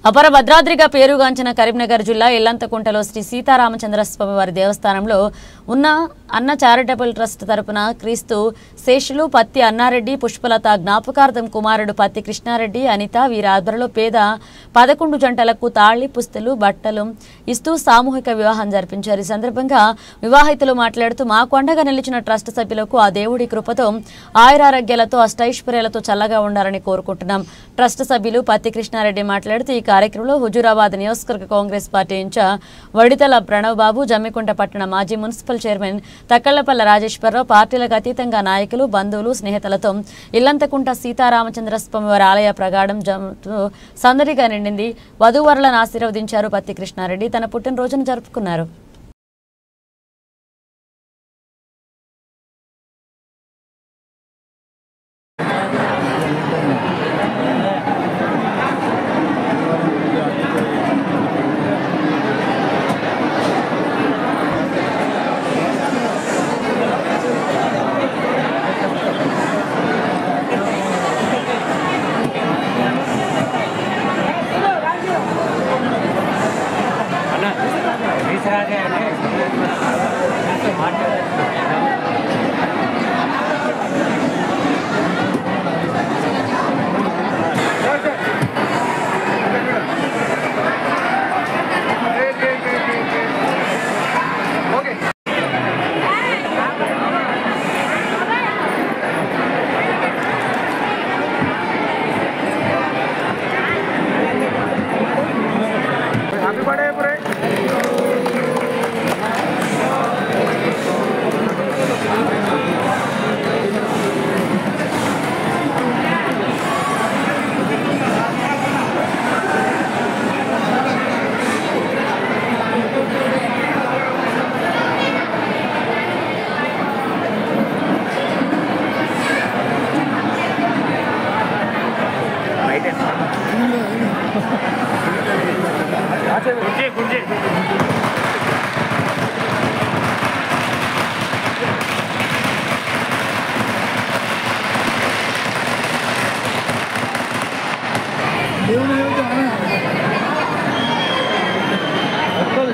అపర భద్రాద్రిగా పేరుగాంచిన కరీంనగర్ జిల్లా ఇల్లంతకుంటలో శ్రీ సీతారామచంద్రస్వామి వారి దేవస్థానంలో ఉన్న అన్న చారిటబుల్ ట్రస్ట్ తరపున క్రీస్తు శేషులు పత్తి అన్నారెడ్డి పుష్పలత జ్ఞాపకార్థం కుమారుడు పత్తి కృష్ణారెడ్డి అనిత వీరి ఆధ్వర్యంలో పేద 11 జంటలకు తాళి పుస్తలు బట్టలు ఇస్తూ సామూహిక వివాహం జరిపించారు। ఈ సందర్భంగా వివాహితులు మాట్లాడుతూ మాకు అండగా నిలిచిన ట్రస్ట్ సభ్యులకు ఆ దేవుడి కృపతో ఆయురారోగ్యాలతో అష్టైశ్వర్యాలతో చల్లగా ఉండాలని కోరుకుంటున్నాం। ట్రస్ట్ సభ్యులు పత్తి కృష్ణారెడ్డి మాట్లాడుతూ ఈ కార్యక్రమంలో హుజూరాబాద్ నియోజకవర్గ కాంగ్రెస్ పార్టీ ఇన్ఛార్జ్ వడితల ప్రణవ్ బాబు, జమ్మికుంట పట్టణ మాజీ మున్సిపల్ చైర్మన్ తక్కళ్లపల్ల రాజేశ్వరరావు, పార్టీలకు అతీతంగా నాయకులు, బంధువులు, స్నేహితులతో ఇల్లంతకుంట సీతారామచంద్రస్వామి వారి ఆలయ ప్రగాఢం సందడిగా నిండింది। వధూవరులను ఆశీర్వదించారు పత్తి కృష్ణారెడ్డి। తన పుట్టినరోజును జరుపుకున్నారు।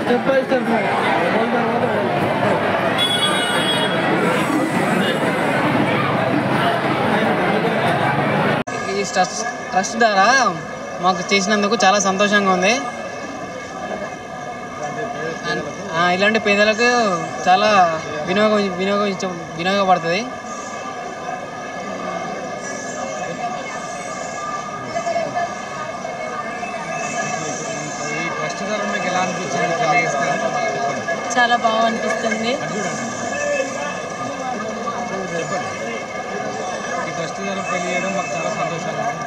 स्टेप बाय स्टेप ఈ ట్రస్ట్ ద్వారా మాకు చేసినందుకు చాలా సంతోషంగా ఉంది। ఇలాంటి పేదలకు చాలా వినియోగపడుతుంది। చాలా బాగా అనిపిస్తుంది। ఈ ట్రస్ట్ ద్వారా పెళ్లి చేయడం మాకు చాలా సంతోషంగా ఉంది।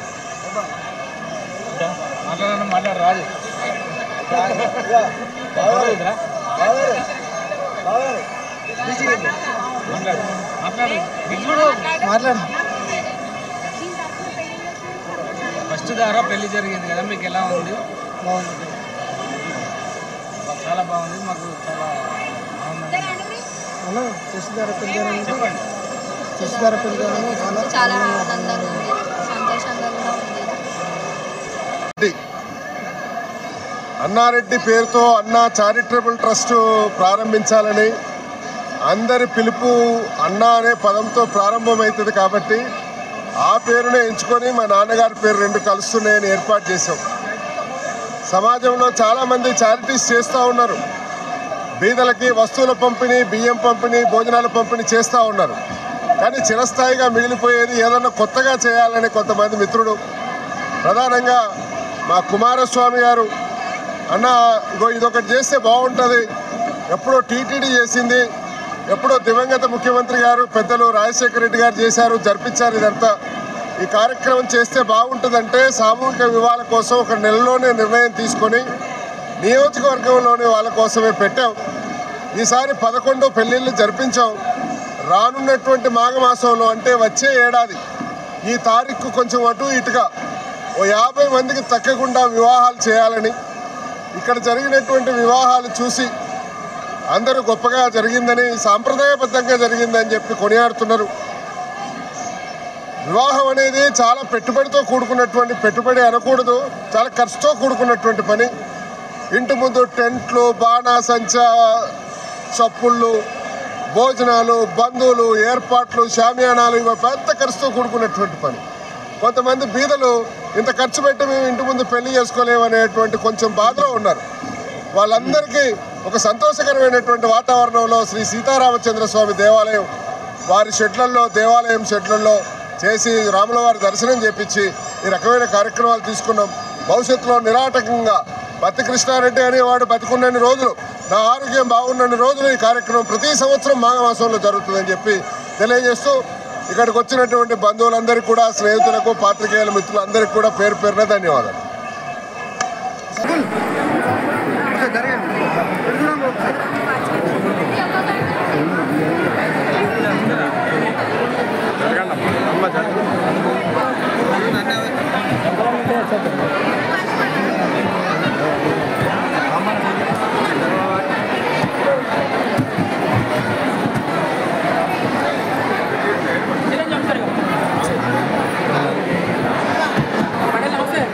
మాట్లాడు రాజు మాట్లాడు ఫస్ట్ ద్వారా పెళ్లి జరిగింది కదా, మీకు ఎలా ఉంది? బాగుంది, చాలా బాగుంది, మాకు చాలా బాగుంది। ట్రస్ట్ ద్వారా పెళ్లి చెప్పండి। ట్రస్ట్ ద్వారా పెళ్లి చాలా ఆనందంగా ఉంది, సంతోషంగా కూడా ఉంది। అన్నారెడ్డి పేరుతో అన్నా చారిటబుల్ ట్రస్ట్ ప్రారంభించాలని అందరి పిలుపు అన్నా అనే పదంతో ప్రారంభమవుతుంది కాబట్టి ఆ పేరునే ఎంచుకొని మా నాన్నగారి పేరు రెండు కలుస్తున్నాయని ఏర్పాటు చేశాం। సమాజంలో చాలామంది చారిటీస్ చేస్తూ ఉన్నారు, బీదలకి వస్తువుల పంపిణీ, బియ్యం పంపిణీ, భోజనాల పంపిణీ చేస్తూ ఉన్నారు। కానీ చిరస్థాయిగా మిగిలిపోయేది ఏదన్నా కొత్తగా చేయాలని కొంతమంది మిత్రుడు, ప్రధానంగా మా కుమారస్వామి గారు అన్న ఇదొకటి చేస్తే బాగుంటుంది, ఎప్పుడో టీటీడీ చేసింది, ఎప్పుడో దివంగత ముఖ్యమంత్రి గారు పెద్దలు రాజశేఖర రెడ్డి గారు చేశారు, జరిపించారు, ఇదంతా ఈ కార్యక్రమం చేస్తే బాగుంటుందంటే సామూహిక వివాహాల కోసం ఒక నెలలోనే నిర్ణయం తీసుకొని నియోజకవర్గంలోని వాళ్ళ కోసమే పెట్టాం। ఈసారి 11 పెళ్ళిళ్ళు జరిపించాం। రానున్నటువంటి మాఘమాసంలో అంటే వచ్చే ఏడాది ఈ తారీఖు కొంచెం అటు ఇటుగా ఓ 50 మందికి తగ్గకుండా వివాహాలు చేయాలని, ఇక్కడ జరిగినటువంటి వివాహాలు చూసి అందరూ గొప్పగా జరిగిందని, సాంప్రదాయబద్ధంగా జరిగిందని చెప్పి కొనియాడుతున్నారు। వివాహం అనేది చాలా పెట్టుబడితో కూడుకున్నటువంటి, పెట్టుబడి అనకూడదు, చాలా ఖర్చుతో కూడుకున్నటువంటి పని. ఇంటి ముందు టెంట్లు, బాణాసంచా, చప్పుళ్ళు, భోజనాలు, బంధువులు, ఏర్పాట్లు, షామియానాలు, ఇవి పెద్ద ఖర్చుతో కూడుకున్నటువంటి పని. కొంతమంది బీదలు ఇంత ఖర్చు పెట్టి మేము ఇంటి ముందు పెళ్లి చేసుకోలేము అనేటువంటి కొంచెం బాధలో ఉన్నారు. వాళ్ళందరికీ ఒక సంతోషకరమైనటువంటి వాతావరణంలో శ్రీ సీతారామచంద్ర స్వామి దేవాలయం వారి షెడ్లలో, దేవాలయం షెడ్లలో చేసి రాముల వారి దర్శనం చేపించి ఈ రకమైన కార్యక్రమాలు తీసుకున్నాం. భవిష్యత్తులో నిరాటకంగా బత్తి కృష్ణారెడ్డి అనేవాడు బతికున్నన్ని రోజులు, నా ఆరోగ్యం బాగున్నన్ని రోజులు ఈ కార్యక్రమం ప్రతి సంవత్సరం మాఘమాసంలో జరుగుతుందని చెప్పి తెలియజేస్తూ ఇక్కడికి వచ్చినటువంటి బంధువులందరికీ కూడా, స్నేహితులకు, పాత్రికేయుల మిత్రులందరికీ కూడా పేరు పేరున ధన్యవాదాలు. జరగండి